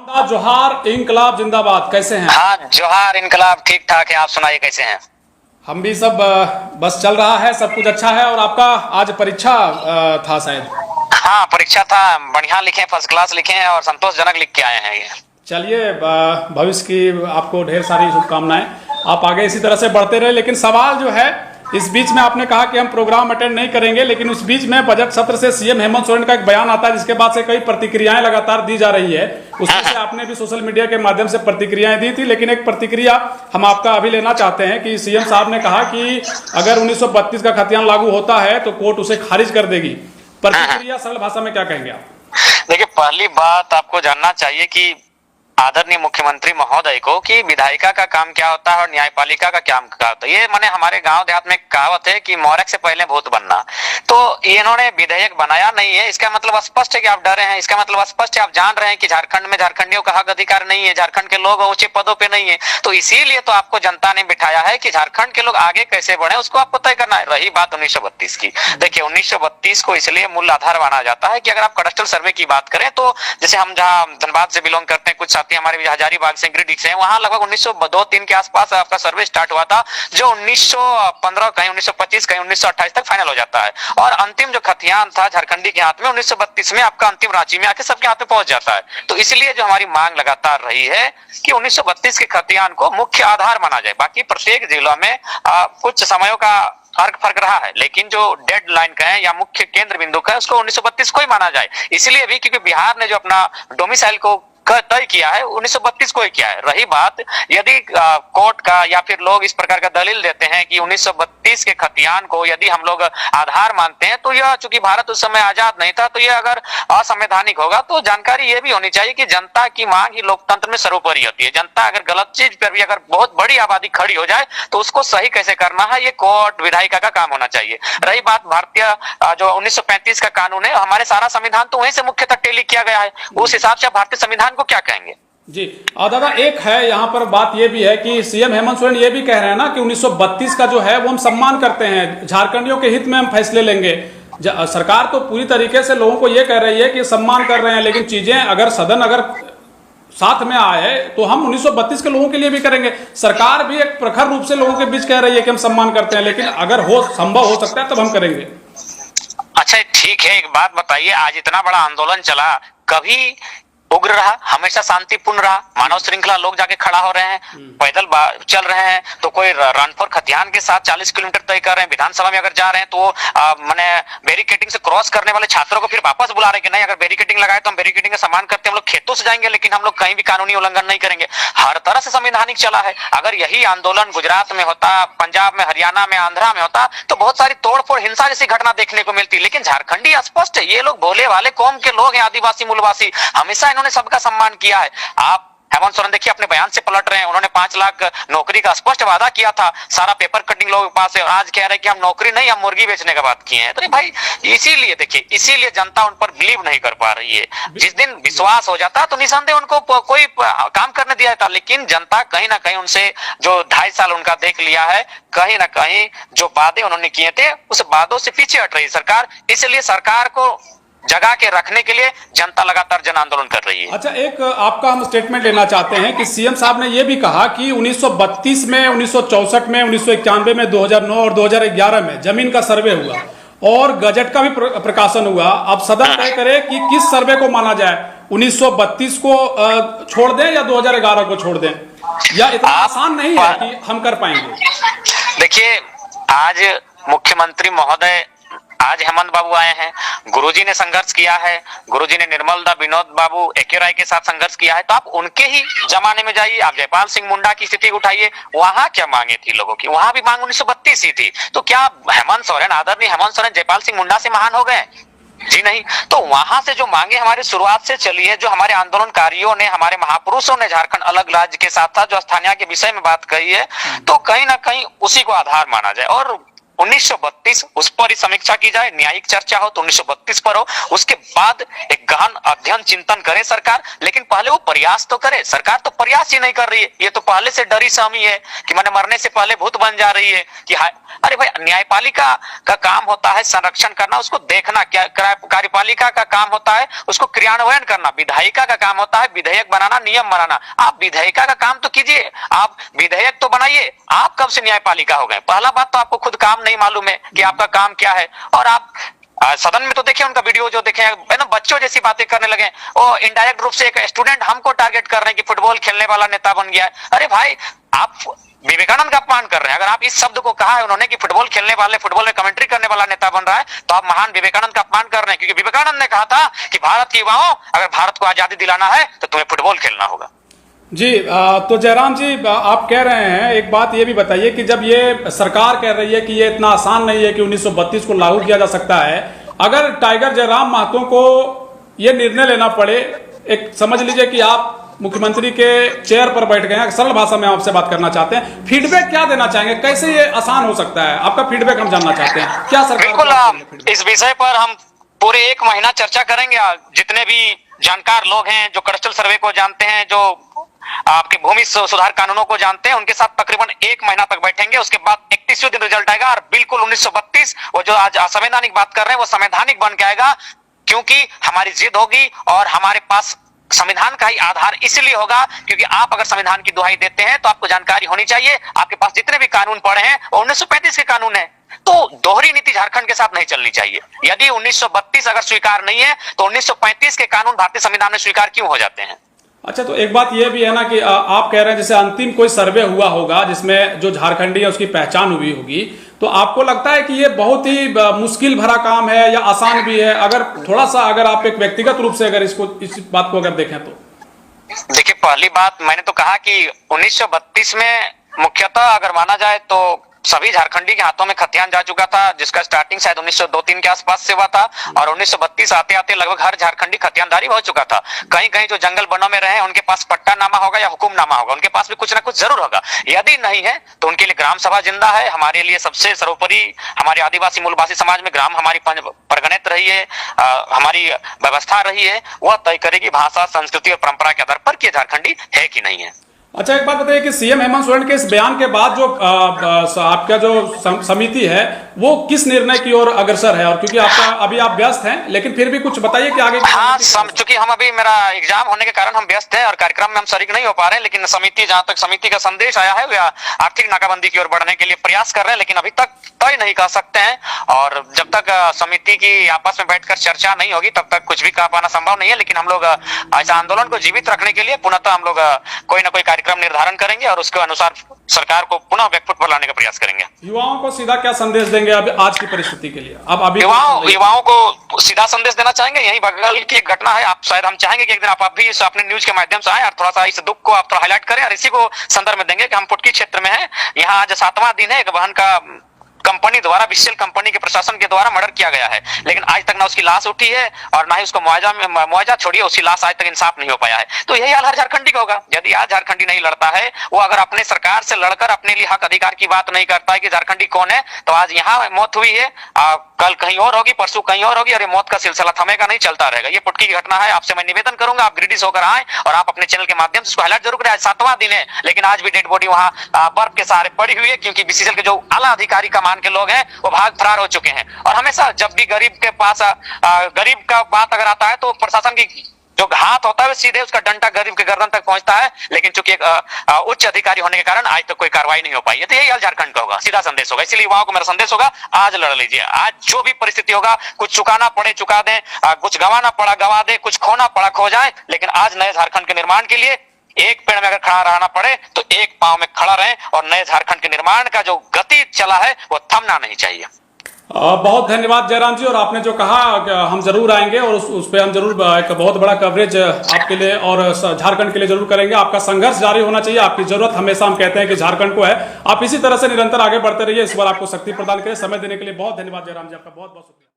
जोहार इंकलाब जिंदाबाद। कैसे हैं? हाँ, जोहार इनकलाब ठीक ठाक है। आप सुनाइए कैसे हैं? हम भी सब बस चल रहा है, सब कुछ अच्छा है। और आपका आज परीक्षा था शायद? हाँ, परीक्षा था। बढ़िया लिखे, फर्स्ट क्लास लिखे हैं और संतोषजनक लिख के आए हैं ये। चलिए, भविष्य की आपको ढेर सारी शुभकामनाएं। आप आगे इसी तरह से बढ़ते रहे। लेकिन सवाल जो है, इस बीच में आपने कहा कि हम प्रोग्राम अटेंड नहीं करेंगे, लेकिन उस बीच में बजट सत्र से सीएम हेमंत सोरेन का एक बयान आता है, जिसके बाद से कई प्रतिक्रियाएं लगातार दी जा रही है। उसमें से आपने भी सोशल मीडिया के माध्यम से प्रतिक्रियाएं दी थी, लेकिन एक प्रतिक्रिया हम आपका अभी लेना चाहते हैं कि सीएम साहब ने कहा कि अगर 1932 का खतियान लागू होता है तो कोर्ट उसे खारिज कर देगी। प्रतिक्रिया सरल भाषा में क्या कहेंगे आप? देखिए, पहली बात आपको जानना चाहिए कि आदरणीय मुख्यमंत्री महोदय को कि विधायिका का काम क्या होता है और न्यायपालिका का काम क्या होता है। ये माने हमारे गांव देहात में कहावत है कि मोरक से पहले भूत बनना। तो इन्होंने विधेयक बनाया नहीं है, इसका मतलब स्पष्ट है कि आप डरे हैं। इसका मतलब स्पष्ट है, आप जान रहे हैं कि झारखंड में झारखंडियों का हक अधिकार नहीं है, झारखंड के लोग ऊंचे पदों पे नहीं है। तो इसीलिए तो आपको जनता ने बिठाया है कि झारखंड के लोग आगे कैसे बढ़े उसको आपको तय करना है। रही बात 1932 की, देखिए 1932 को इसलिए मूल आधार माना जाता है कि अगर आप कडस्ट्रल सर्वे की बात करें तो जैसे हम जहाँ धनबाद से बिलोंग करते हैं, कुछ साथी हमारे भी हजारीबाग से, गिरिडीह से, वहां लगभग 1902-3 के आसपास आपका सर्वे स्टार्ट हुआ था, जो 1915 कहीं 1925 कहीं 1928 तक फाइनल हो जाता है। और अंतिम जो खतियान था झारखंडी के हाथ में 1932 में आपका अंतिम रांची में आके सबके हाथ में पहुंच जाता है। तो इसलिए जो हमारी मांग लगातार रही है कि 1932 के खतियान को मुख्य आधार माना जाए। बाकी प्रत्येक जिलों में कुछ समयों का फर्क रहा है, लेकिन जो डेड लाइन का है या मुख्य केंद्र बिंदु का है उसको 1932 को ही माना जाए। इसलिए भी क्योंकि बिहार ने जो अपना डोमिसाइल को तय किया है 1932 को ही किया है। रही बात यदि कोर्ट का या फिर लोग इस प्रकार का दलील देते हैं कि 1932 के खतियान को यदि हम लोग आधार मानते हैं तो यह चूंकि भारत उस समय आजाद नहीं था तो यह अगर असंवैधानिक होगा। तो जानकारी यह भी होनी चाहिए कि जनता की मांग ही लोकतंत्र में सर्वोपरि होती है। जनता अगर गलत चीज पर भी अगर बहुत बड़ी आबादी खड़ी हो जाए तो उसको सही कैसे करना है, ये कोर्ट विधायिका का काम होना चाहिए। रही बात भारतीय जो 1935 का कानून है, हमारे सारा संविधान तो वहीं से मुख्यतः टेली किया गया है। उस हिसाब से भारतीय संविधान को क्या कहेंगे जी? और दादा, एक है यहाँ पर बात यह भी है कि सीएम हेमंत सोरेन ये भी कह रहे हैं ना कि 1932 का जो है वो हम सम्मान करते हैं, झारखंडियों के हित में हम फैसले लेंगे। सरकार तो पूरी तरीके से लोगों को ये कह रही है कि सम्मान कर रहे हैं, लेकिन चीजें अगर सदन अगर साथ में आए तो हम 1932 के लोगों के लिए भी करेंगे। सरकार भी एक प्रखर रूप से लोगों के बीच कह रही है कि हम सम्मान करते हैं, लेकिन अगर हो संभव हो सकता है तब हम करेंगे। अच्छा ठीक है, एक बात बताइए, आज इतना बड़ा आंदोलन चला, कभी उग्र रहा? हमेशा शांतिपूर्ण रहा? मानव श्रृंखला, लोग जाके खड़ा हो रहे हैं, पैदल चल रहे हैं, तो कोई रन फॉर खतियान के साथ 40 किलोमीटर तय कर रहे हैं। विधानसभा में अगर जा रहे हैं तो माने बैरिकेडिंग से क्रॉस करने वाले छात्रों को फिर वापस बुला रहे हैं कि नहीं, अगर बैरिकेडिंग लगाए तो हम बैरिकेडिंग का सम्मान करते हैं, हम लोग खेतों से जाएंगे लेकिन हम लोग कहीं भी कानूनी उल्लंघन नहीं करेंगे। हर तरह से संवैधानिक चला है। अगर यही आंदोलन गुजरात में होता, पंजाब में, हरियाणा में, आंध्रा में होता तो बहुत सारी तोड़फोड़, हिंसा जैसी घटना देखने को मिलती। लेकिन झारखंडी स्पष्ट है, ये लोग भोले वाले कौम के लोग हैं, आदिवासी मूलवासी, हमेशा इन्होंने सबका सम्मान किया है। आप हेमंत सोरेन देखिए अपने बयान से पलट रहे हैं। उन्होंने 5 लाख नौकरी का स्पष्ट वादा किया था, सारा पेपर कटिंग लोगों के पास है, और आज कह रहे हैं कि हम नौकरी नहीं, हम मुर्गी बेचने का बात किए हैं। तो भाई इसीलिए देखिए, इसीलिए जनता उन पर बिलीव नहीं कर पा रही है। जिस दिन विश्वास हो जाता तो निसंदेह उनको कोई काम करने दिया था, लेकिन जनता कहीं ना कहीं उनसे जो 2.5 साल उनका देख लिया है, कहीं ना कहीं जो वादे उन्होंने किए थे उस वादों से पीछे हट रही सरकार। इसलिए सरकार को जगा के रखने के लिए जनता लगातार जन आंदोलन कर रही है। अच्छा, एक आपका हम स्टेटमेंट लेना चाहते हैं कि सीएम साहब ने यह भी कहा कि 1932 में, 1964 में, 1991 में, 2009 और 2011 में जमीन का सर्वे हुआ और गजट का भी प्रकाशन हुआ। अब सदन तय करे कि किस सर्वे को माना जाए, 1932 को छोड़ दें या 2011 को छोड़ दें, या इतना आसान नहीं है कि हम कर पाएंगे? देखिए, आज मुख्यमंत्री महोदय, आज हेमंत बाबू आए हैं, गुरुजी ने संघर्ष किया है, गुरुजी ने निर्मल दा विनोद बाबू एके राय के साथ संघर्ष किया है। तो आप उनके ही जमाने में जाइए, आप जयपाल सिंह मुंडा की स्थिति उठाइए, वहां क्या मांगे थी लोगों की, वहां भी मांग 1932 ही थी। तो क्या हेमंत सोरेन, आदरणीय हेमंत सोरेन जयपाल सिंह मुंडा से महान हो गए? जी नहीं। तो वहां से जो मांगे हमारी शुरुआत से चली है, जो हमारे आंदोलनकारियों ने, हमारे महापुरुषों ने झारखंड अलग राज्य के साथ साथ जो स्थानीय के विषय में बात कही है, तो कहीं ना कहीं उसी को आधार माना जाए। और 1932 उस पर ही समीक्षा की जाए, न्यायिक चर्चा हो तो 1932 पर हो, उसके बाद एक गहन अध्ययन चिंतन करे सरकार। लेकिन पहले वो प्रयास तो करे। सरकार तो प्रयास ही नहीं कर रही है। ये तो पहले से डरी सहमी है कि मैंने मरने से पहले भूत बन जा रही है कि अरे भाई, न्यायपालिका का काम होता है संरक्षण करना, उसको देखना। क्या कार्यपालिका का काम होता है उसको क्रियान्वयन करना। विधायिका का काम होता है विधेयक बनाना, नियम बनाना। आप विधायिका का काम तो कीजिए, आप विधेयक तो बनाइए। आप कब से न्यायपालिका हो गए? पहला बात तो आपको खुद काम नहीं मालूम है कि आपका काम क्या है। और आप सदन में तो देखिए उनका वीडियो जो देखे ना, बच्चों जैसी बातें करने लगे। वो इनडायरेक्ट रूप से एक स्टूडेंट हमको टारगेट कर रहे हैं कि फुटबॉल खेलने वाला नेता बन गया है। अरे भाई, आप विवेकानंद का अपमान कर रहे हैं। अगर आप इस शब्द को कहा है उन्होंने कि फुटबॉल खेलने वाले, फुटबॉल में कमेंट्री करने वाला नेता बन रहा है, तो आप महान विवेकानंद का अपमान कर रहे हैं। क्योंकि विवेकानंद ने कहा था कि भारत के युवाओं, अगर भारत को आजादी दिलाना है तो तुम्हें फुटबॉल खेलना होगा। जी, तो जयराम जी, आप कह रहे हैं, एक बात ये भी बताइए कि जब ये सरकार कह रही है कि ये इतना आसान नहीं है कि 1932 को लागू किया जा सकता है, अगर टाइगर जयराम महतो को ये निर्णय लेना पड़े, एक समझ लीजिए कि आप मुख्यमंत्री के चेयर पर बैठ गए हैं, सरल भाषा में आपसे बात करना चाहते हैं, फीडबैक क्या देना चाहेंगे? कैसे ये आसान हो सकता है? आपका फीडबैक हम जानना चाहते हैं। क्या सरकार? बिल्कुल, इस विषय पर हम पूरे 1 महीना चर्चा करेंगे। जितने भी जानकार लोग हैं, जो कस्टल सर्वे को जानते हैं, जो आपके भूमि सुधार कानूनों को जानते हैं, उनके साथ तकरीबन 1 महीना तक बैठेंगे। उसके बाद 31वें दिन रिजल्ट आएगा और बिल्कुल 1932 वो जो आज असंवैधानिक बात कर रहे हैं वो संवैधानिक बन के आएगा। क्योंकि हमारी जिद होगी और हमारे पास संविधान का ही आधार इसलिए होगा क्योंकि आप अगर संविधान की दुहाई देते हैं तो आपको जानकारी होनी चाहिए। आपके पास जितने भी कानून पड़े हैं वो 1935 के कानून है। तो दोहरी नीति झारखंड के साथ नहीं चलनी चाहिए। यदि 1932 अगर स्वीकार नहीं है तो 1935 के कानून भारतीय संविधान में स्वीकार क्यों हो जाते हैं? अच्छा, तो एक बात यह भी है ना कि आप कह रहे हैं जैसे अंतिम कोई सर्वे हुआ होगा जिसमें जो झारखंडी है उसकी पहचान हुई होगी, तो आपको लगता है कि ये बहुत ही मुश्किल भरा काम है या आसान भी है? अगर थोड़ा सा अगर आप एक व्यक्तिगत रूप से अगर इस बात को अगर देखें तो। देखिए, पहली बात मैंने तो कहा कि 1932 में मुख्यतः अगर माना जाए तो सभी झारखंडी के हाथों में खतियान जा चुका था, जिसका स्टार्टिंग शायद 1902-3 के आसपास से हुआ था और 1932 आते आते लगभग हर झारखंडी खतियानदारी हो चुका था। कहीं कहीं जो जंगल बनों में रहे उनके पास पट्टा नामा होगा या हुकुमनामा होगा, उनके पास भी कुछ ना कुछ जरूर होगा। यदि नहीं है तो उनके लिए ग्राम सभा जिंदा है। हमारे लिए सबसे सर्वोपरि हमारे आदिवासी मूलवासी समाज में ग्राम हमारी परगणित रही है, हमारी व्यवस्था रही है। वह तय करेगी भाषा, संस्कृति और परंपरा के आधार पर कि झारखंडी है कि नहीं है। अच्छा, एक बात बताइए कि सीएम हेमंत सोरेन के इस बयान के बाद जो आपका जो समिति है वो किस निर्णय की ओर अग्रसर है? और क्योंकि आपका अभी आप व्यस्त हैं, लेकिन फिर भी कुछ बताइए कि आगे। हाँ, चूंकि हम अभी मेरा एग्जाम होने के कारण हम व्यस्त हैं और कार्यक्रम में हम शरीक नहीं हो पा रहे हैं, लेकिन समिति, जहां तक समिति का संदेश आया है, वह आर्थिक नाकाबंदी की ओर बढ़ने के लिए प्रयास कर रहे हैं, लेकिन अभी तक तय नहीं कर सकते हैं। और जब तक समिति की आपस में बैठकर चर्चा नहीं होगी तब तक कुछ भी कह पाना संभव नहीं है। लेकिन हम लोग ऐसा आंदोलन को जीवित रखने के लिए पुनः हम लोग कोई ना कोई कार्यक्रम निर्धारण करेंगे और उसके अनुसार सरकार को पुनः बैकफुट पर लाने का प्रयास करेंगे। युवाओं को सीधा क्या संदेश देंगे अब आज की परिस्थिति के लिए? अब अभी युवाओं को सीधा संदेश देना चाहेंगे। यही बगल की एक घटना है, आप शायद हम चाहेंगे कि एक दिन आप भी अपने न्यूज के माध्यम से आए और थोड़ा सा इस दुख को आप थोड़ा हाईलाइट करें और इसी को संदर्भ में देंगे कि हम पुटकी क्षेत्र में हैं। यहाँ आज 7वां दिन है, एक बहन का कंपनी द्वारा, विशेल कंपनी के प्रशासन के द्वारा मर्डर किया गया है, लेकिन आज तक ना उसकी लाश उठी है और ना ही उसको मुआवजा छोड़िए उसकी लाश आज तक इंसाफ नहीं हो पाया है। तो यही हाल हर झारखंडी का होगा। यदि आज झारखंडी नहीं लड़ता है, वो अगर अपने सरकार से लड़कर अपने लिए हक अधिकार की बात नहीं करता है कि झारखंडी कौन है, तो आज यहाँ मौत हुई है, कल कहीं और होगी, परसों कहीं और होगी और ये मौत का सिलसिला थमेगा नहीं, चलता रहेगा। ये पुटकी की घटना है। आपसे मैं निवेदन करूंगा आप ग्रीडिश होकर आए और आप अपने चैनल के माध्यम से इसको हाईलाइट जरूर करें। आज 7वां दिन है, लेकिन आज भी डेड बॉडी वहां बर्फ के सहारे पड़ी हुई है, क्योंकि बीसीसीएल के जो आला अधिकारी कमान के लोग हैं वो भाग फरार हो चुके हैं। और हमेशा जब भी गरीब के पास गरीब का बात अगर आता है तो प्रशासन की जो हाथ होता है सीधे उसका डंडा गरीब के गर्दन तक पहुंचता है, लेकिन चूंकि एक उच्च अधिकारी होने के कारण आज तक कोई कार्रवाई नहीं हो पाई है। तो यही हाल झारखंड का होगा, सीधा संदेश होगा। इसलिए युवाओं को मेरा संदेश होगा, आज लड़ लीजिए। आज जो भी परिस्थिति होगा, कुछ चुकाना पड़े चुका दें, कुछ गंवाना पड़ा गंवा दे, कुछ खोना पड़ा खो जाए, लेकिन आज नए झारखंड के निर्माण के लिए एक पेड़ में अगर खड़ा रहना पड़े तो एक पांव में खड़ा रहें और नए झारखंड के निर्माण का जो गति चला है वो थमना नहीं चाहिए। बहुत धन्यवाद जयराम जी। और आपने जो कहा हम जरूर आएंगे और उस पर हम जरूर एक बहुत बड़ा कवरेज आपके लिए और झारखंड के लिए जरूर करेंगे। आपका संघर्ष जारी होना चाहिए, आपकी जरूरत हमेशा हम कहते हैं कि झारखंड को है। आप इसी तरह से निरंतर आगे बढ़ते रहिए। इस बार आपको शक्ति प्रदान करें। समय देने के लिए बहुत धन्यवाद जयराम जी, आपका बहुत बहुत शुक्रिया।